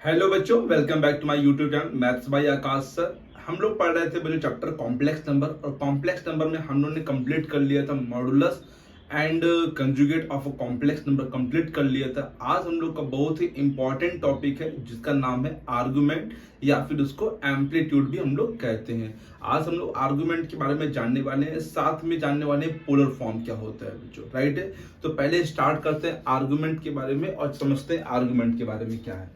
Hello बच्चों, welcome back to my YouTube channel maths by Akash sir. हम लोग पढ़ रहे थे बच्चों चैप्टर कॉम्प्लेक्स नंबर, और कॉम्प्लेक्स नंबर में हम लोग ने कंप्लीट कर लिया था modulus and conjugate of a complex number complete कर लिया था। आज हम लोग का बहुत ही इंपॉर्टेंट टॉपिक है जिसका नाम है आर्गुमेंट, या फिर उसको एम्पलीट्यूड भी हम लोग कहते हैं। आज हम लोग आर्गुमेंट के बारे में जानने वाले हैं, साथ में जानने वाले हैं पोलर फॉर्म क्या होता है बच्चों, राइट है। तो पहले स्टार्ट करते हैं आर्गुमेंट के बारे में और समझते हैं आर्गुमेंट के बारे में क्या है।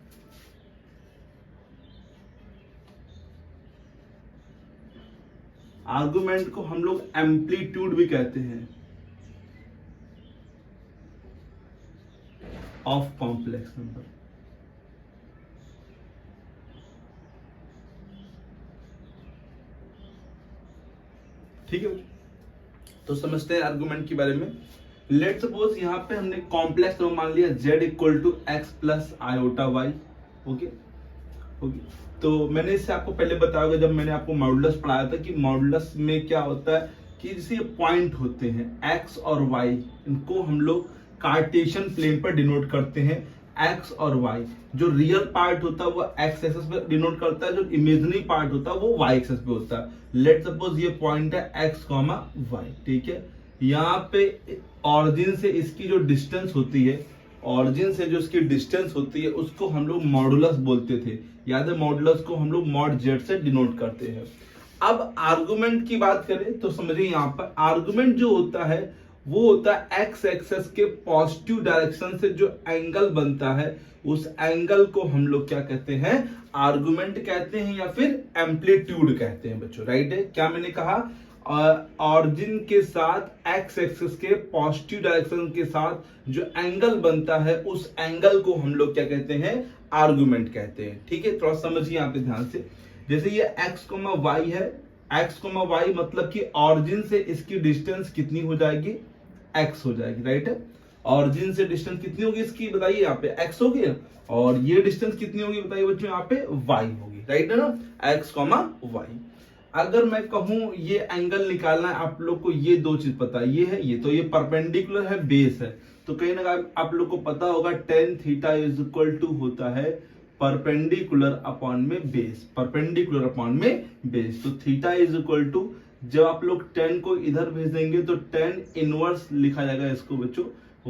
आर्गुमेंट को हम लोग एम्पलीट्यूड भी कहते हैं ऑफ कॉम्प्लेक्स नंबर। ठीक है, तो समझते हैं आर्गुमेंट के बारे में। लेट सपोज यहाँ पे हमने कॉम्प्लेक्स नंबर मान लिया z equal to x plus iota y. Okay okay, तो मैंने इससे आपको पहले बताया होगा जब मैंने आपको मॉडुलस पढ़ाया था कि मॉडुलस में क्या होता है कि जैसे पॉइंट होते हैं x और y, इनको हम लोग कार्टेशियन प्लेन पर डिनोट करते हैं। x और y, जो रियल पार्ट होता है वो x एक्सिस पे डिनोट करता है, जो इमेजिनरी पार्ट होता है वो y एक्सिस पे होता है। लेट सपोज ये पॉइंट है x, y, ठीक है। यहाँ पे ऑरिजिन से इसकी जो डिस्टेंस होती है, ऑरिजिन से जो इसकी डिस्टेंस होती है उसको हम लोग मॉडुलस बोलते थे। याद है, मॉडुलस को हम लोग मॉड जेड से डिनोट करते हैं। अब आर्गुमेंट की बात करें तो समझिए, यहाँ पर आर्गुमेंट जो होता है वो होता है एक्स एक्सेस के पॉजिटिव डायरेक्शन से जो एंगल बनता है, उस एंगल को हम लोग क्या कहते हैं, आर्गुमेंट कहते हैं या फिर एम्पलीट्यूड कहते हैं बच्चों, राइट है। क्या मैंने कहा, ऑरिजिन के साथ एक्स एक्सिस के पॉजिटिव डायरेक्शन के साथ जो एंगल बनता है उस एंगल को हम लोग क्या कहते हैं, आर्गुमेंट कहते हैं। ठीक है, थोड़ा समझिए यहाँ पे ध्यान से। जैसे ये x, y है, x, y मतलब कि ऑरिजिन से इसकी डिस्टेंस कितनी हो जाएगी, x हो जाएगी, राइट है। ऑरिजिन से डिस्टेंस कितनी होगी इसकी बताइए, यहाँ पे x होगी, और ये डिस्टेंस कितनी होगी बताइए बच्चों, यहाँ पे y होगी, राइट है ना, x, y। अगर मैं कहूं ये एंगल निकालना है, आप लोग को ये दो चीज पता है, ये है ये, तो ये परपेंडिकुलर है, बेस है, तो कहीं ना कहीं आप लोग को पता होगा tan theta is equal to होता है परपेंडिकुलर अपॉन में बेस, परपेंडिकुलर अपॉन में बेस। तो थीटा इज इक्वल टू, जब आप लोग टेन को इधर भेज देंगे तो टेन इनवर्स लिखा जाएगा इसको बच्चों,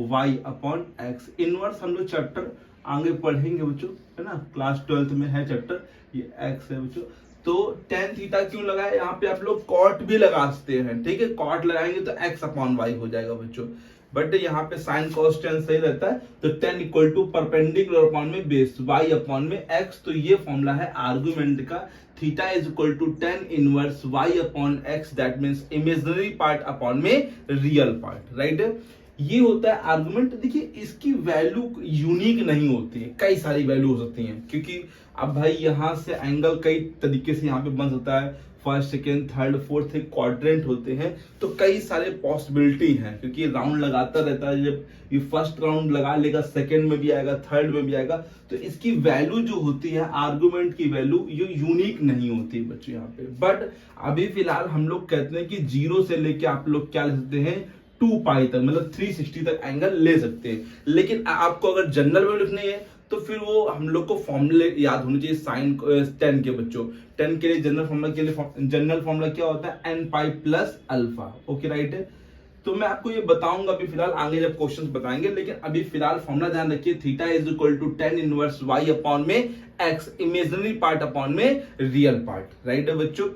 y अपॉन एक्स। इनवर्स हम लोग चैप्टर आगे पढ़ेंगे बच्चों, है ना, क्लास 12th में है चैप्टर, ये x है बच्चों। तो टेन थीटा क्यों लगाया, यहाँ पे आप लोग कॉट भी लगा सकते हैं, ठीक है, कॉट लगाएंगे तो x अपॉन वाई हो जाएगा बच्चों, बट यहाँ पे साइन कॉस टेन सही रहता है। तो tan equal to perpendicular upon में बेस, y अपॉन में x। तो ये फॉर्मूला है आर्गुमेंट का, theta is equal to tan inverse y upon x, that means imaginary part upon में रियल पार्ट, राइट। ये होता है आर्गुमेंट। देखिए इसकी वैल्यू यूनिक नहीं होती है, कई सारी वैल्यू हो सकती हैं, क्योंकि अब भाई यहां से एंगल कई तरीके से यहाँ पे बन सकता है, first second third fourth quadrant होते हैं, तो कई सारे पॉसिबिलिटी हैं, क्योंकि राउंड लगाता रहता है। जब ये फर्स्ट राउंड लगा लेगा, सेकेंड में भी आएगा, थर्ड में भी आएगा, तो इसकी वैल्यू जो होती है आर्गुमेंट की वैल्यू, ये यूनिक नहीं होती है बच्चों यहाँ पे। बट अभी फिलहाल हम लोग कहते हैं कि जीरो से लेके आप लोग क्या ले सकते हैं, 2 पाई तक, मतलब 360 तक एंगल ले सकते हैं। लेकिन आपको अगर जनरल वैल्यू लिखनी है तो फिर वो हम लोग को फॉर्मूले याद होने चाहिए साइन 10 के बच्चों। 10 के लिए जनरल फॉर्मूला, के लिए जनरल फॉर्मूला क्या होता है, n pi plus alpha. Okay, right है। तो मैं आपको ये बताऊंगा अभी फिलहाल, आगे जब क्वेश्चंस बताएंगे, लेकिन अभी फिलहाल फॉर्मूला ध्यान रखिए, theta is equal to tan inverse y upon में एक्स, इमेजिनरी पार्ट अपॉन में रियल पार्ट, राइट है बच्चों।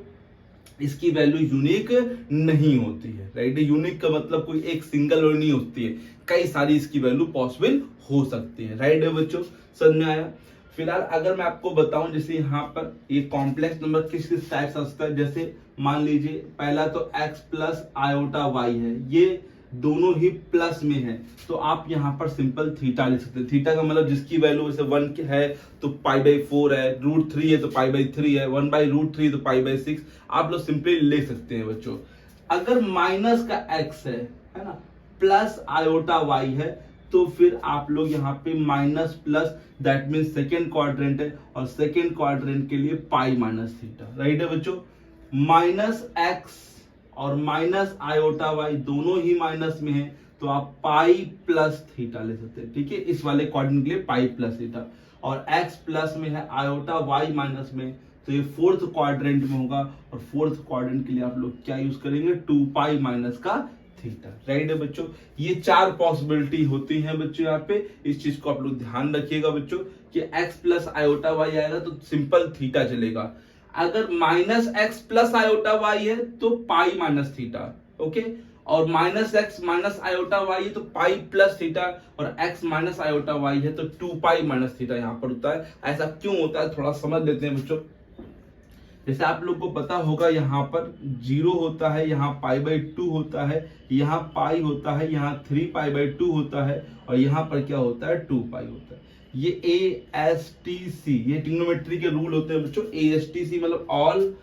इसकी वैल्यू यूनिक नहीं होती है, राइट। यूनिक का मतलब कोई एक सिंगल वैल्यू नहीं होती है, कई सारी इसकी वैल्यू पॉसिबल हो सकती है, राइट है बच्चों, समझ में आया। फिलहाल अगर मैं आपको बताऊं, जैसे यहाँ पर ये कॉम्प्लेक्स नंबर किस किस टाइप से सकता है, जैसे मान लीजिए पहला तो x प्लस आयोटा वाई है, ये दोनों ही प्लस में है, तो आप यहाँ पर सिंपल थीटा लिख सकते हैं। थीटा का मतलब जिसकी वैल्यू जैसे 1 है तो पाई बाई 4 है, रूट 3 है तो पाई बाई 3 है, 1 बाई रूट 3 तो पाई बाई 6, आप लोग सिंपली ले सकते हैं बच्चों। अगर माइनस का x है ना, प्लस आयोटा वाई है, तो फिर आप लोग यहाँ पे minus plus, that mean second quadrant है, और सेकेंड क्वाड्रेंट के लिए पाई माइनस थीटा, राइट है बच्चों। माइनस एक्स और माइनस आयोटा वाई दोनों ही माइनस में है, तो आप पाई प्लस थीटा ले सकते हैं, ठीक है, इस वाले क्वाड्रेंट के लिए पाई प्लस थीटा। और x प्लस में है, आयोटा y माइनस में, तो ये फोर्थ क्वाड्रेंट में होगा। और फोर्थ क्वाड्रेंट के लिए आप लोग क्या यूज करेंगे, 2 पाई माइनस का थीटा। राइट है बच्चों, ये 4 पॉसिबिलिटी होती हैं बच्चों। यहाँ पे इस चीज को आप लोग ध्यान रखिएगा बच्चों कि x प्लस आयोटा y आएगा तो सिंपल थीटा चलेगा। अगर minus x plus iota y है तो पाई माइनस थीटा, ओके। और minus x minus iota y है तो पाई प्लस थीटा, और x माइनस आयोटा वाई है तो 2 पाई माइनस थीटा यहाँ पर होता है। ऐसा क्यों होता है थोड़ा समझ लेते हैं बच्चों। जैसे आप लोग को पता होगा यहाँ पर 0 होता है, यहाँ पाई बाई 2 होता है, यहाँ पाई होता है, यहाँ 3 पाई बाई 2 होता है, और यहाँ पर क्या होता है, 2 पाई होता है। ये ASTC ये ट्रिग्नोमेट्री के रूल होते हैं बच्चों। ASTC मतलब ऑल,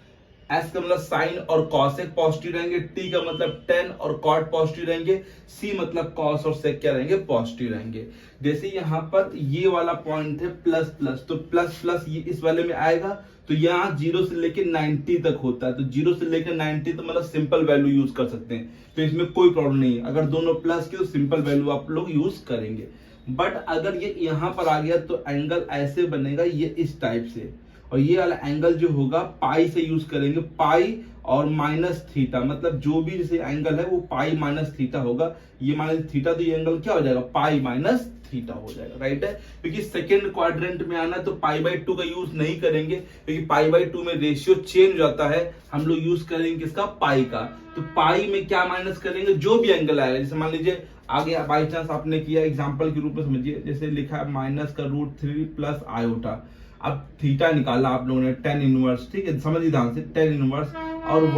एस का मतलब साइन और कॉसेक पॉजिटिव रहेंगे, टी का मतलब टेन और कॉट पॉजिटिव रहेंगे, सी मतलब कॉस और सेक क्या रहेंगे, पॉजिटिव रहेंगे। जैसे यहाँ पर ये वाला पॉइंट है प्लस प्लस, तो प्लस प्लस ये इस वाले में आएगा, तो यहाँ 0 से लेकर 90 तक होता है, तो 0 से लेकर 90 तो मतलब सिंपल वैल्यू यूज कर सकते हैं, तो इसमें कोई प्रॉब्लम नहीं है। अगर दोनों प्लस के तो सिंपल वैल्यू आप लोग यूज करेंगे। बट अगर ये यहाँ पर आ गया तो एंगल ऐसे बनेगा, ये इस टाइप से, और ये वाला एंगल जो होगा पाई से यूज करेंगे, पाई और माइनस थीटा, मतलब जो भी जैसे एंगल है वो पाई माइनस थीटा होगा। ये माइनस थीटा तो ये एंगल क्या हो जाएगा, पाई माइनस थीटा हो जाएगा। राइट है, क्योंकि सेकेंड क्वाड्रेंट में आना तो पाई बाई 2 का यूज नहीं करेंगे, क्योंकि पाई बाई 2 में रेशियो चेंज हो जाता है। हम लोग यूज करेंगे किसका, पाई का। तो पाई में क्या माइनस करेंगे, जो भी एंगल आएगा। जैसे मान लीजिए आगे बाई चांस आपने किया, एग्जाम्पल के रूप में समझिए, जैसे लिखा है माइनस का √3 प्लस आयोटा। अब थीटा निकाला आप लोगों ने tan इनवर्स, ठीक है, समझिए ध्यान से, tan इनवर्स, और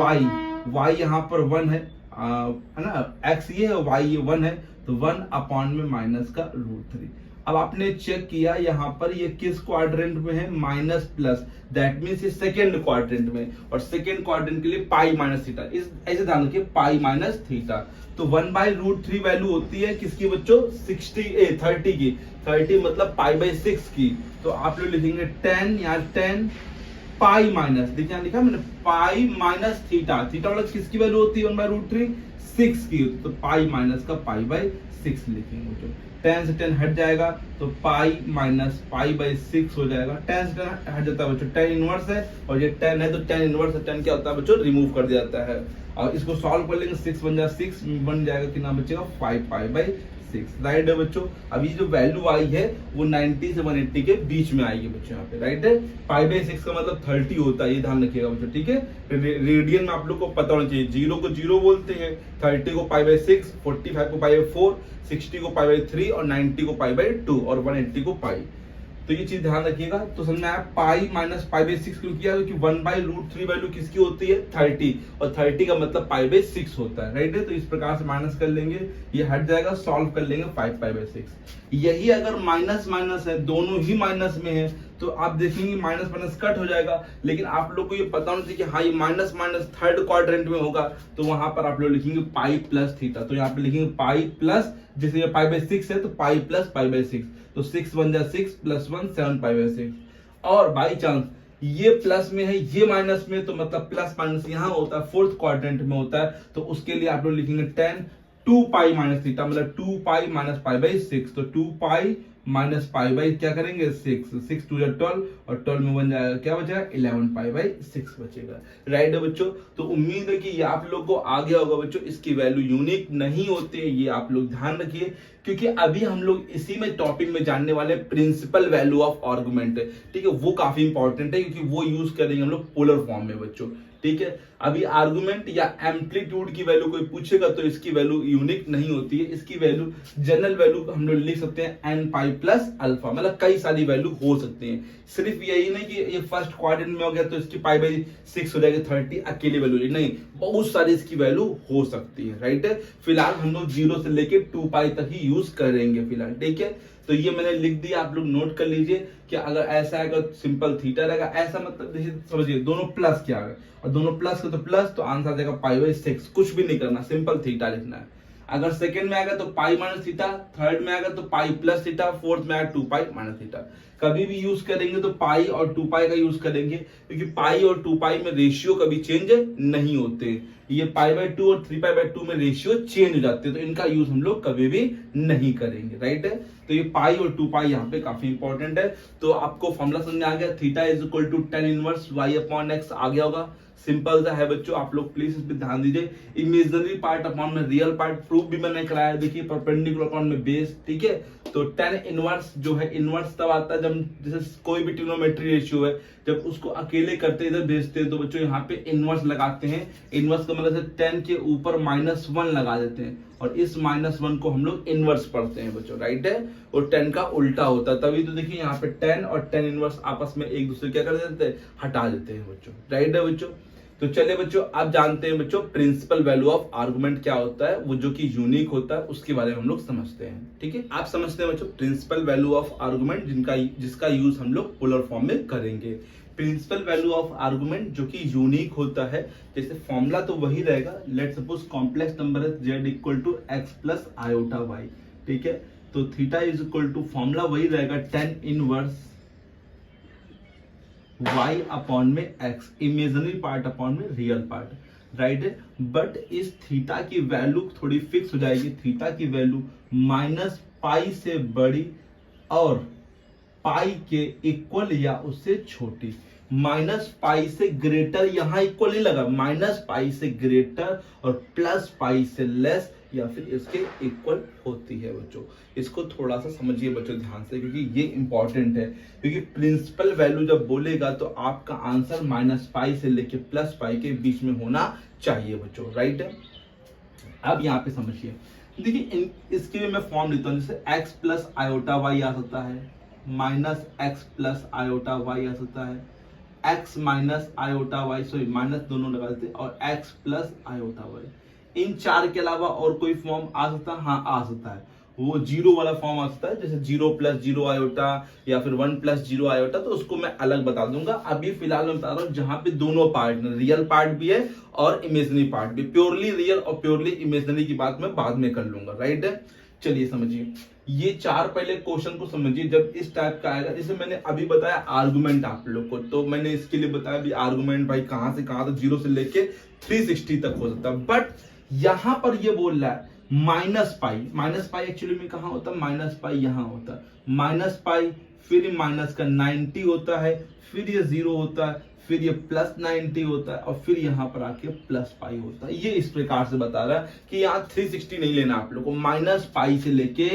y यहाँ पर 1 है ना, x ये है, y ये 1 है, तो 1 अपॉन में माइनस का √3। अब आपने चेक किया यहाँ पर ये किस क्वाड्रेंट में है, माइनस प्लस, दैट मीन्स ये सेकेंड क्वाड्रेंट में, और सेकेंड क्वाड्रेंट के लिए पाई माइनस थीटा, इस ऐसे ध्यान रखिए, पाई माइनस थीटा। तो 1/√3 वैल्यू होती है किसकी बच्चों, 30 की, 30 मतलब पाई बाई 6 की। तो आप लोग लिखेंगे 10, यहाँ 10 पाई माइनस, देखिए यहाँ लिखा मैंने, पाई माइनस थीटा, थीटा मतलब किसकी वैल्यू होती है, 1/√3 6 की होती है, तो पाई माइनस का पाई बाई 6 लिखेंगे बच्चों। 10 से 10 हट जाएगा तो पाई माइनस पाई बाई 6 हो जाएगा। 10 से 10 हट जाता है बच्चों, tan इनवर्स है, और ये 10 है तो tan इनवर्स है, 10 क्या होता है बच्चों, रिमूव कर दिया जाता है। और इसको सॉल्व कर लेंगे, 6 बन जाएगा, 6 बन जाएगा, कितना बचेगा, 5 पाई बाई 6। राइट है बच्चों, अभी जो वैल्यू आई है वो 90 से 180 के बीच में आएगी बच्चों यहाँ पे। राइट है, पाई बाई 6 का मतलब 30 होता है, ये ध्यान रखिएगा बच्चों, ठीक है। रेडियन में आप लोग को पता होना चाहिए, 0 को 0 बोलते हैं, 30 को पाई बाई 6, 45 को पाई बाई 4, 60 को पाई बाई 3, और 90 को पाई बाई 2, और 180 को पाई। तो ये चीज ध्यान रखिएगा। तो समझ में आया, पाई माइनस पाई बाई 6 क्यों किया, क्योंकि 1/√3 वैल्यू किसकी होती है, 30, और 30 का मतलब पाई बाई 6 होता है। राइट है, तो इस प्रकार से माइनस कर लेंगे, ये हट जाएगा, सॉल्व कर लेंगे, 5 पाई बाई 6। यही अगर माइनस माइनस है, दोनों ही माइनस में है, तो आप देखेंगे माइनस माइनस कट हो जाएगा। लेकिन आप लोग को ये पता होना चाहिए कि हाँ ये माइनस माइनस थर्ड क्वाड्रेंट में होगा, तो वहां पर आप लोग लिखेंगे पाई प्लस थीटा। तो यहाँ पे लिखेंगे पाई प्लस, जैसे ये पाई बाई 6 है तो पाई प्लस पाई बाई 6, तो 6 बन जाए 6 + 1 7 पाई बाई 6। और बाई चांस ये प्लस में है, ये माइनस में, तो मतलब प्लस माइनस यहाँ होता है, फोर्थ क्वाड्रेंट में होता है, तो उसके लिए आप लोग लिखेंगे 10 2 पाई माइनस थीटा, मतलब 2 पाई माइनस पाई बाई 6। तो 2 पाई माइनस पाई बाई क्या करेंगे 6, 6 2 12, और 12 में बन जाएगा, क्या बचेगा 11 पाई बाई 6 बचेगा। राइट है बच्चों, तो उम्मीद है कि ये आप लोग को आ गया होगा बच्चों। इसकी वैल्यू यूनिक नहीं होती है, ये आप लोग ध्यान रखिए, क्योंकि अभी हम लोग इसी में टॉपिक में जानने वाले प्रिंसिपल वैल्यू ऑफ आर्गुमेंट है, ठीक है, वो काफी इंपॉर्टेंट है, क्योंकि वो यूज करेंगे हम लोग पोलर फॉर्म में बच्चों, ठीक है। अभी आर्गुमेंट या एम्पलीट्यूड की वैल्यू कोई पूछेगा तो इसकी वैल्यू यूनिक नहीं होती है, इसकी वैल्यू जनरल वैल्यू हम लोग लिख सकते हैं n पाई प्लस अल्फा, मतलब कई सारी वैल्यू हो सकती हैं। सिर्फ यही नहीं कि ये फर्स्ट क्वाड्रेंट में हो गया तो इसकी पाई बाई 6 हो जाएगी, 30 अकेली वैल्यू नहीं, बहुत सारी इसकी वैल्यू हो सकती है। राइट है, फिलहाल हम लोग 0 से लेके 2 पाई तक ही यूज करेंगे फिलहाल, ठीक है। तो ये मैंने लिख दिया, आप लोग नोट कर लीजिए कि अगर ऐसा आएगा सिंपल थीटा रहेगा, ऐसा मतलब देखिए समझिए दोनों प्लस क्या है, और दोनों प्लस का तो प्लस, तो आंसर आ जाएगा पाई बाई 6, कुछ भी नहीं करना, सिंपल थीटा लिखना है। अगर सेकंड में आएगा तो पाई माइनस थीटा, थर्ड में आएगा तो पाई प्लस थीटा, फोर्थ में आएगा 2 पाई माइनस थीटा। कभी भी यूज करेंगे तो पाई और 2 पाई का यूज करेंगे, क्योंकि पाई और 2 पाई में रेशियो कभी चेंज नहीं होते। ये π/2 और 3π/2 में रेशियो चेंज हो जाते हैं, तो इनका यूज हम लोग कभी भी नहीं करेंगे, राइट है। तो ये पाई और 2 पाई यहाँ पे काफी इंपॉर्टेंट है। तो आपको फॉर्मूला समझ में आ गया, theta is equal to tan inverse y/x आ गया होगा। सिंपल सा है बच्चों, आप लोग प्लीज इस पे ध्यान दीजिए। इमेजिनरी पार्ट अपॉन में रियल पार्ट, प्रूफ भी मैंने कराया, देखिए परपेंडिकुलर अपॉन में बेस, ठीक है। तो tan इनवर्स जो है, इनवर्स तब आता है जब जैसे कोई भी ट्रिग्नोमेट्री रेशियो है, जब उसको अकेले करते इधर भेजते हैं तो बच्चों यहाँ पे इनवर्स लगाते हैं। इनवर्स का मतलब से tan के ऊपर -1 लगा देते हैं, और इस -1 को हम लोग इनवर्स पढ़ते हैं बच्चों, राइट है। और tan का उल्टा होता है, तभी तो देखिए यहाँ पे tan और tan इनवर्स आपस में एक दूसरे क्या कर देते हैं, हटा देते हैं बच्चों, राइट है बच्चों। तो चलिए बच्चों, आप जानते हैं बच्चों प्रिंसिपल वैल्यू ऑफ आर्गुमेंट क्या होता है, वो जो कि यूनिक होता है, उसके बारे में हम लोग समझते हैं, ठीक है। आप समझते हैं बच्चों प्रिंसिपल वैल्यू ऑफ आर्गुमेंट, जिसका यूज हम लोग पोलर फॉर्म में करेंगे। प्रिंसिपल वैल्यू ऑफ आर्गुमेंट जो कि यूनिक होता है, जैसे फॉर्मूला तो वही रहेगा, लेट सपोज कॉम्प्लेक्स नंबर है z equal to x plus iota y, ठीक है। तो theta is equal to formula वही रहेगा tan इनवर्स y अपॉन में x, इमेजिनरी पार्ट अपॉन में रियल पार्ट, राइट है। बट इस थीटा की वैल्यू थोड़ी फिक्स हो जाएगी, थीटा की वैल्यू -पाई से बड़ी और पाई के इक्वल या उससे छोटी। -पाई से ग्रेटर यहाँ इक्वल नहीं लगा, -पाई से ग्रेटर और +पाई से लेस या फिर इसके इक्वल होती है बच्चों। इसको थोड़ा सा समझिए बच्चों ध्यान से, क्योंकि ये इंपॉर्टेंट है। क्योंकि प्रिंसिपल वैल्यू जब बोलेगा तो आपका आंसर -पाई से लेके +पाई के बीच में होना चाहिए बच्चों, राइट है। अब यहाँ पे समझिए, देखिए इसके लिए मैं फॉर्म लेता हूँ, जैसे x प्लस आयोटा वाई आ सकता है, -x प्लस आयोटा वाई आ सकता है, x minus iota y, sorry minus दोनों लगा देते, और x प्लस आयोटा वाई। इन चार के अलावा और कोई फॉर्म आ सकता है? हाँ आ सकता है, वो 0 वाला फॉर्म आ सकता है, जैसे 0 + 0 आयोटा या फिर 1 + 0 आयोटा, तो उसको मैं अलग बता दूंगा। अभी फिलहाल मैं बता रहा हूँ जहां पे दोनों पार्ट, रियल पार्ट भी है और इमेजिनरी पार्ट भी। प्योरली रियल और प्योरली इमेजिनरी की बात मैं बाद में कर लूंगा, राइट है। चलिए समझिए, ये चार पहले क्वेश्चन को समझिए। जब इस टाइप का आएगा, जैसे मैंने अभी बताया आर्गुमेंट आप लोग को, तो मैंने इसके लिए बताया भी आर्गुमेंट भाई कहां से कहां तक, 0 से लेके 360 तक हो सकता है। बट यहां पर ये बोल रहा है -पाई एक्चुअली में कहां होता है, -पाई यहां होता है, -पाई फिर माइनस का 90 होता है, फिर ये 0 होता है, फिर ये +90 होता है, और फिर यहाँ पर आके +पाई होता है। ये इस प्रकार से बता रहा है कि यहाँ 360 नहीं लेना आप लोग को, -पाई से लेके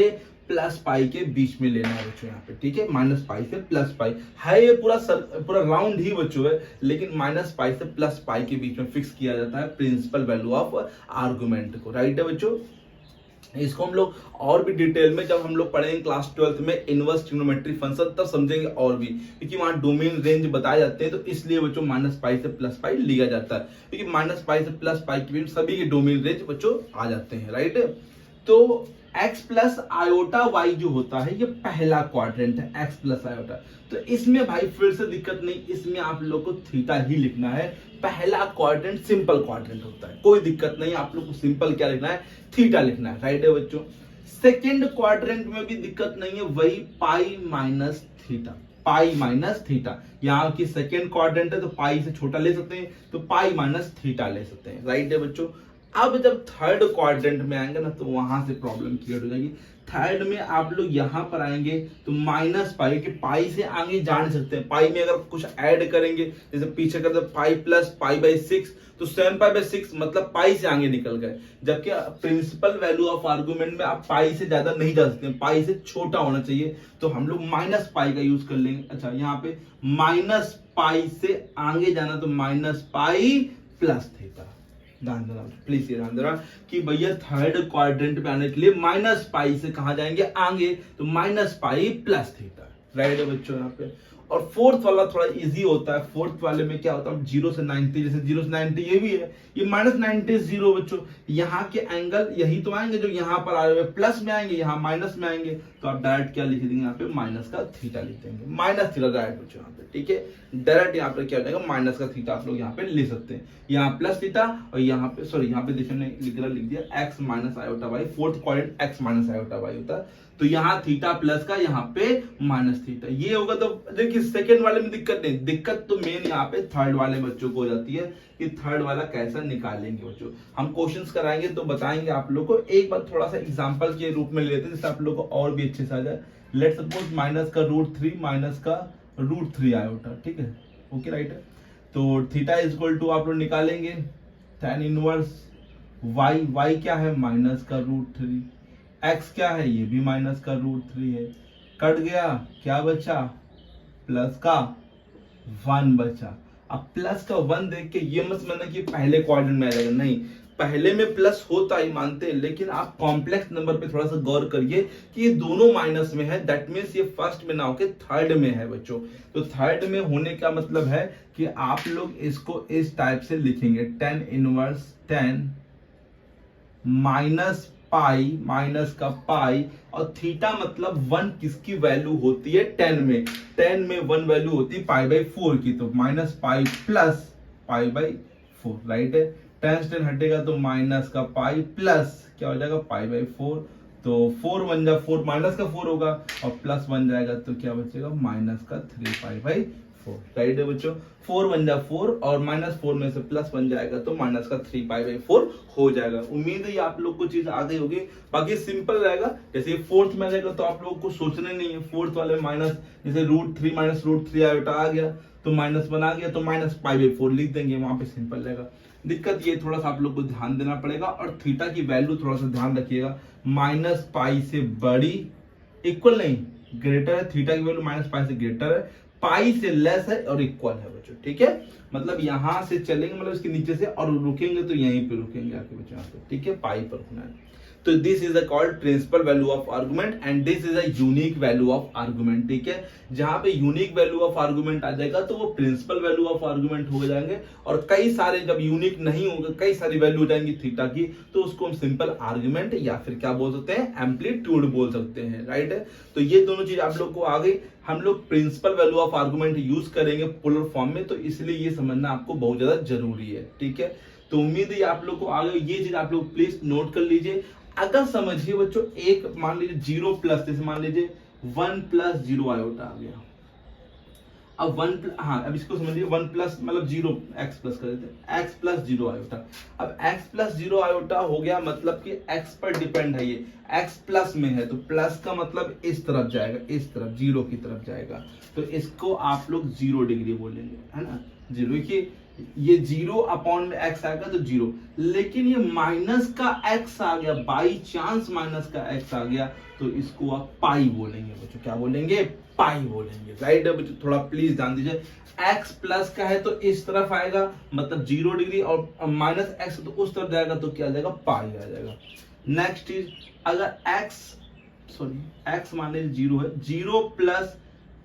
+पाई के बीच में लेना है बच्चों यहाँ पे, ठीक है। -पाई से +पाई है, ये पूरा राउंड ही बच्चों है, लेकिन -पाई से +पाई के बीच में फिक्स किया जाता है प्रिंसिपल वैल्यू ऑफ आर्गुमेंट को, राइट है बच्चों। इसको हम लोग और भी डिटेल में जब हम लोग पढ़ेंगे क्लास 12th में इनवर्स ट्रिग्नोमेट्री फंक्शन, तब समझेंगे और भी, क्योंकि वहां डोमेन रेंज बताए जाते हैं। तो इसलिए बच्चों -पाई से +पाई लिया जाता है, क्योंकि -पाई से +पाई के बीच सभी के डोमेन रेंज बच्चों आ जाते हैं, राइट। तो x प्लस आयोटा y जो होता है, ये पहला क्वाड्रेंट है, x प्लस आयोटा। तो इसमें भाई फिर से दिक्कत नहीं, इसमें आप लोग को थीटा ही लिखना है। पहला क्वाड्रेंट सिंपल क्वाड्रेंट होता है, कोई दिक्कत नहीं, आप लोग को सिंपल क्या लिखना है, थीटा लिखना है, राइट है बच्चों। सेकेंड क्वाड्रेंट में भी दिक्कत नहीं है, वही पाई माइनस थीटा, यहाँ की सेकेंड क्वाड्रेंट है तो पाई से छोटा ले सकते हैं, तो पाई माइनस थीटा ले सकते हैं, राइट है बच्चों। अब जब थर्ड क्वाड्रेंट में आएंगे ना, तो वहां से प्रॉब्लम क्लियर हो जाएगी। थर्ड में आप लोग यहां पर आएंगे तो -पाई के पाई से आगे जान सकते हैं। पाई में अगर कुछ ऐड करेंगे, जैसे पीछे करते पाई प्लस पाई/6, तो 7π/6 मतलब पाई से आगे निकल गए। जबकि प्रिंसिपल वैल्यू ऑफ आर्गुमेंट में आप पाई से ज्यादा नहीं जा सकते, पाई से छोटा होना चाहिए, तो हम लोग -पाई का यूज कर लेंगे। अच्छा, यहाँ पे -पाई से आगे जाना तो -पाई प्लस थीटा। ध्यान देना प्लीज, ये ध्यान देना कि भैया थर्ड क्वाड्रेंट पे आने के लिए -पाई से कहां जाएंगे, आगे, तो -पाई प्लस थीटा, राइट है बच्चों यहाँ पे। और फोर्थ वाला थोड़ा इजी होता है। फोर्थ वाले में क्या होता है, 0 से 90, जैसे 0 से 90 ये भी है, ये -90 0 बच्चों। यहाँ के एंगल यही तो आएंगे जो यहाँ पर आ रहे हैं, प्लस में आएंगे, यहाँ माइनस में आएंगे, तो आप डायरेक्ट क्या लिख देंगे यहाँ पे, माइनस का थीटा लिख देंगे, माइनस थीटा डायरेक्ट बच्चों यहाँ पे, ठीक है। डायरेक्ट यहाँ पे क्या हो जाएगा, माइनस का थीटा आप लोग यहाँ पे ले सकते हैं, यहाँ प्लस थीटा, और यहाँ पे सॉरी यहाँ पे देखिए लिख दिया x minus iota y, fourth quadrant x minus iota y होता है। तो यहाँ थीटा प्लस का, यहाँ पे माइनस थीटा, ये होगा। तो देखिए सेकंड वाले में दिक्कत नहीं, दिक्कत तो मेन यहाँ पे थर्ड वाले बच्चों को हो जाती है कि थर्ड वाला कैसा निकालेंगे बच्चों। हम क्वेश्चंस कराएंगे तो बताएंगे आप लोग को। एक बार थोड़ा सा एग्जांपल के रूप में लेते हैं जिससे आप लोग को और भी अच्छे से आ जाए। लेट्स सपोज माइनस का √3 माइनस का √3 आयोटा, ठीक है, ओके राइट है। तो थीटा इज इक्वल टू आप लोग निकालेंगे tan इनवर्स y क्या है माइनस का √3, x क्या है ये भी माइनस का √3 है, कट गया क्या बचा प्लस का 1 बचा। अब प्लस का 1 देख के ये मत समझना कि पहले क्वाड्रेंट में आ जाएगा, नहीं, पहले में प्लस होता ही मानते हैं, लेकिन आप कॉम्प्लेक्स नंबर पे थोड़ा सा गौर करिए कि ये दोनों माइनस में है, दैट मीन्स ये फर्स्ट में ना होके थर्ड में है बच्चों। तो थर्ड में होने का मतलब है कि आप लोग इसको इस टाइप से लिखेंगे tan inverse 10 minus pi minus का पाई, और थीटा मतलब 1 किसकी वैल्यू होती है 10 में, 10 में 1 वैल्यू होती है π/4 की, तो माइनस पाई प्लस π/4 राइट है। 10 से 10 हटेगा तो माइनस का पाई प्लस क्या हो जाएगा π/4, तो 4 बन जा 4 माइनस का 4 होगा और प्लस बन जाएगा तो क्या बचेगा माइनस का 3π/4 राइट है बच्चों। 4 बन जा 4 और -4 में से प्लस बन जाएगा तो माइनस का 3π/4 हो जाएगा। उम्मीद है ये आप लोग को चीज आ गई होगी। बाकी सिंपल रहेगा, जैसे फोर्थ में आ जाएगा तो आप लोगों को सोचना नहीं है, फोर्थ वाले माइनस, जैसे √3 माइनस √3 आयोटा आ गया तो माइनस बना गया तो माइनस π/4 लिख देंगे, वहां पे सिंपल रहेगा। दिक्कत ये थोड़ा सा आप लोग को ध्यान देना पड़ेगा, और थीटा की वैल्यू थोड़ा सा ध्यान रखिएगा, -π से बड़ी इक्वल नहीं ग्रेटर है, थीटा की वैल्यू -π से ग्रेटर है, पाई से लेस है और इक्वल है बच्चों, ठीक है। मतलब यहां से चलेंगे मतलब इसके नीचे से और रुकेंगे तो यहीं पे रुकेंगे आके बच्चों यहाँ पे, ठीक है, पाई पर होना है। तो this is called principal value of argument and this is a unique value of argument, ठीक है। जहां पे यूनिक वैल्यू ऑफ आर्गुमेंट आ जाएगा तो वो प्रिंसिपल वैल्यू ऑफ आर्गुमेंट हो जाएंगे, और कई सारे जब यूनिक नहीं होंगे, कई सारी वैल्यू हो जाएंगी थीटा की, तो उसको हम सिंपल आर्गुमेंट या फिर क्या बोल सकते हैं एम्पलीट्यूड बोल सकते हैं, राइट है। तो ये दोनों चीज आप लोग को आ गई। हम लोग principal value of argument use करेंगे पोलर फॉर्म में, तो इसलिए ये समझना आपको बहुत ज्यादा जरूरी है, ठीक है। तो उम्मीद है आप लोग को आ गई, ये चीज आप लोग प्लीज नोट कर लीजिए। अगर समझिए बच्चों, एक मान लीजिए 0 प्लस, जैसे मान लीजिए 1 + 0 आयोटा आ गया, अब 1 हाँ अब इसको समझिए 1 प्लस मतलब 0 x प्लस कर देते हैं, x + 0 आयोटा। अब x + 0 आयोटा हो गया, मतलब कि x पर डिपेंड है, ये x प्लस में है तो प्लस का मतलब इस तरफ जाएगा, इस तरफ 0 की तरफ जाएगा, तो इसको आप लोग 0 डिग्री बोलेंगे, है ना, 0। देखिए ये 0 में x आएगा तो 0, लेकिन ये माइनस का x आ गया, बाई चांस माइनस का x आ गया तो इसको आप पाई बोलेंगे बच्चों, क्या बोलेंगे पाई बोलेंगे, राइट है बच्चों। थोड़ा प्लीज ध्यान दीजिए, x प्लस का है तो इस तरफ आएगा मतलब 0 डिग्री, और माइनस x तो उस तरफ जाएगा तो क्या आ जाएगा पाई आ जाएगा। नेक्स्ट इज अगर x मान लीजिए 0 है, 0 प्लस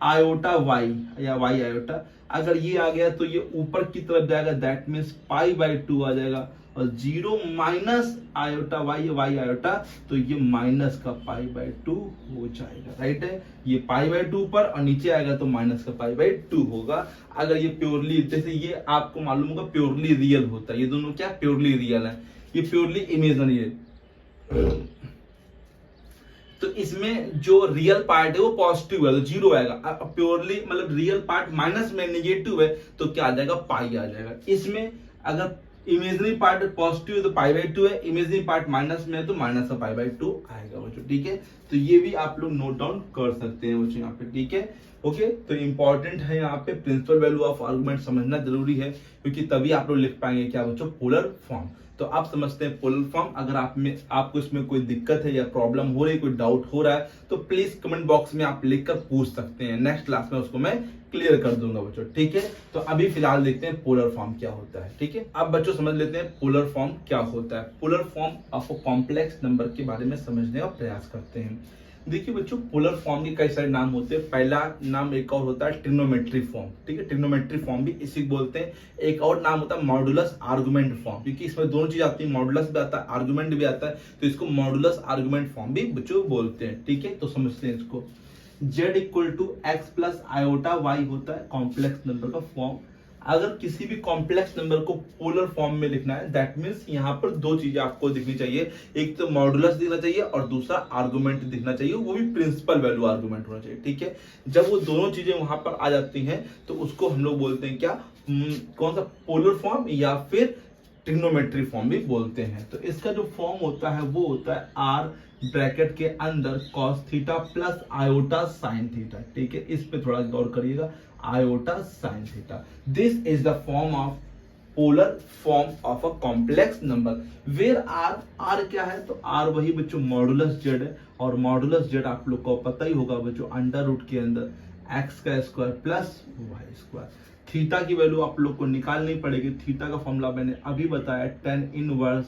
आयोटा y या y आयोटा, अगर ये आ गया तो ये ऊपर की तरफ जाएगा, दैट मीन्स π/2 आ जाएगा, और 0 माइनस आयोटा y आयोटा तो ये माइनस का π/2 हो जाएगा, राइट है। ये π/2 पर और नीचे आएगा तो माइनस का π/2 होगा। अगर ये प्योरली, जैसे ये आपको मालूम होगा प्योरली रियल होता है, ये दोनों क्या प्योरली रियल है, ये प्योरली इमेजिनरी है। तो इसमें जो रियल पार्ट है वो पॉजिटिव है तो 0 आएगा, प्योरली मतलब रियल पार्ट माइनस में नेगेटिव है तो क्या आ जाएगा पाई आ जाएगा। इसमें अगर इमेजिनरी पार्ट पॉजिटिव है तो π/2 है, इमेजिनरी पार्ट माइनस में है तो माइनस का π/2 आएगा बच्चों, ठीक है। तो ये भी आप लोग नोट डाउन कर सकते हैं बच्चों यहाँ पे, ठीक है, ओके। तो इंपॉर्टेंट है यहाँ पे प्रिंसिपल वैल्यू ऑफ आर्गुमेंट समझना जरूरी है, क्योंकि तभी आप लोग लिख पाएंगे क्या बच्चों पोलर फॉर्म। तो आप समझते हैं पोलर फॉर्म। अगर आपको इसमें कोई दिक्कत है या प्रॉब्लम हो रही है, कोई डाउट हो रहा है तो प्लीज कमेंट बॉक्स में आप लिखकर पूछ सकते हैं, नेक्स्ट क्लास में उसको मैं क्लियर कर दूंगा बच्चों, ठीक है। तो अभी फिलहाल देखते हैं पोलर फॉर्म क्या होता है, ठीक है। अब बच्चों समझ लेते हैं पोलर फॉर्म क्या होता है। Polar form of complex number के बारे में समझने का प्रयास करते हैं। देखिए बच्चों, पोलर फॉर्म के कई सारे नाम होते हैं। पहला नाम एक और होता है ट्रिग्नोमेट्री फॉर्म, ठीक है, ट्रिग्नोमेट्री फॉर्म भी इसी को बोलते हैं। एक और नाम होता है मॉडुलस आर्गुमेंट फॉर्म, क्योंकि इसमें दोनों चीज आती है, मॉडुलस भी आता है आर्गुमेंट भी आता है, तो इसको मॉडुलस आर्गुमेंट फॉर्म भी बच्चों बोलते हैं, ठीक है। तो समझते हैं इसको। z = x + आयोटा y होता है कॉम्प्लेक्स नंबर का फॉर्म। अगर किसी भी कॉम्प्लेक्स नंबर को पोलर फॉर्म में लिखना है, दैट मीन्स यहाँ पर दो चीजें आपको दिखनी चाहिए, एक तो मॉडुलस दिखना चाहिए और दूसरा आर्गुमेंट दिखना चाहिए, वो भी प्रिंसिपल वैल्यू आर्गुमेंट होना चाहिए। ठीक है, जब वो दोनों चीजें वहां पर आ जाती हैं तो उसको हम लोग बोलते हैं क्या, कौन सा, पोलर फॉर्म या फिर ट्रिग्नोमेट्री फॉर्म भी बोलते हैं। तो इसका जो फॉर्म होता है वो होता है आर ब्रैकेट के अंदर cos theta plus iota sine theta. ठीक है, इस पे थोड़ा गौर करिएगा, iota sine theta. This is the form of polar form of a complex number where r, r क्या है, तो आर वही बच्चों मॉडुलस जेड है, और मॉडुलस जेड आप लोग को पता ही होगा बच्चों, अंडर रूट के अंदर एक्स का square plus y square. Theta की वैल्यू आप लोग को निकालनी पड़ेगी, थीटा का फॉर्मूला मैंने अभी बताया, tan इनवर्स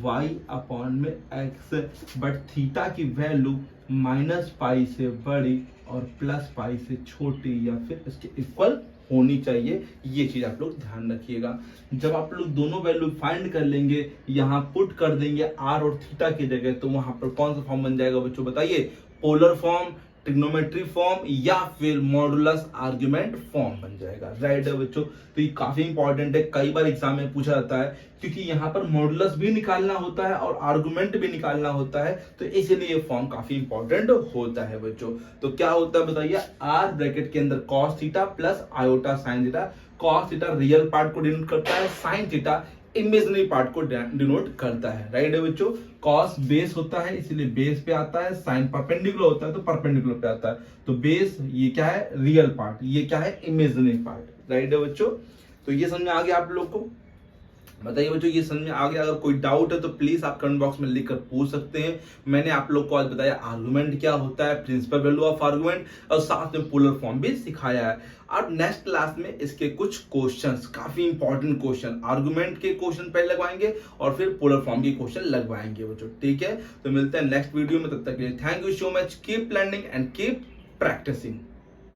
y अपॉन में x, बट थीटा की वैल्यू माइनस पाई से बड़ी और प्लस पाई से छोटी या फिर इसके इक्वल होनी चाहिए। ये चीज आप लोग ध्यान रखिएगा। जब आप लोग दोनों वैल्यू फाइंड कर लेंगे, यहाँ पुट कर देंगे आर और थीटा की जगह, तो वहां पर कौन सा फॉर्म बन जाएगा बच्चों बताइए, पोलर फॉर्म, ट्रिग्नोमेट्री फॉर्म या फिर मॉडुलस आर्गुमेंट फॉर्म बन जाएगा। राइट है बच्चों, तो ये काफी इंपॉर्टेंट है, कई बार एग्जाम में पूछा जाता है, क्योंकि यहाँ पर मॉडुलस भी निकालना होता है और आर्गुमेंट भी निकालना होता है, तो इसलिए ये फॉर्म काफी इंपॉर्टेंट होता है बच्चों। तो क्या होता है बताइए, आर ब्रैकेट के अंदर cos theta plus iota sine theta. Cos theta real part को डिनोट करता है, साइन थीटा इमेजिनरी पार्ट को डिनोट करता है। राइट है बच्चों, कॉस बेस होता है इसलिए बेस पे आता है, साइन परपेंडिकुलर होता है तो परपेंडिकुलर पे आता है। तो बेस ये क्या है, रियल पार्ट, ये क्या है, इमेजिनरी पार्ट। राइट है बच्चों, तो ये समझ में आ गया आप लोग को, बताइए बच्चों ये समझ में आ गया। अगर कोई डाउट है तो प्लीज आप कमेंट बॉक्स में लिखकर पूछ सकते हैं। मैंने आप लोग को आज बताया आर्गुमेंट क्या होता है, प्रिंसिपल वैल्यू ऑफ आर्गुमेंट, और साथ में पोलर फॉर्म भी सिखाया है। अब नेक्स्ट क्लास में इसके कुछ क्वेश्चंस, काफी इंपॉर्टेंट क्वेश्चन, आर्गुमेंट के क्वेश्चन पहले लगवाएंगे और फिर पोलर फॉर्म के क्वेश्चन लगवाएंगे बच्चों। ठीक है, तो मिलते हैं नेक्स्ट वीडियो में, तब तक के लिए thank you so much, keep learning and keep practising.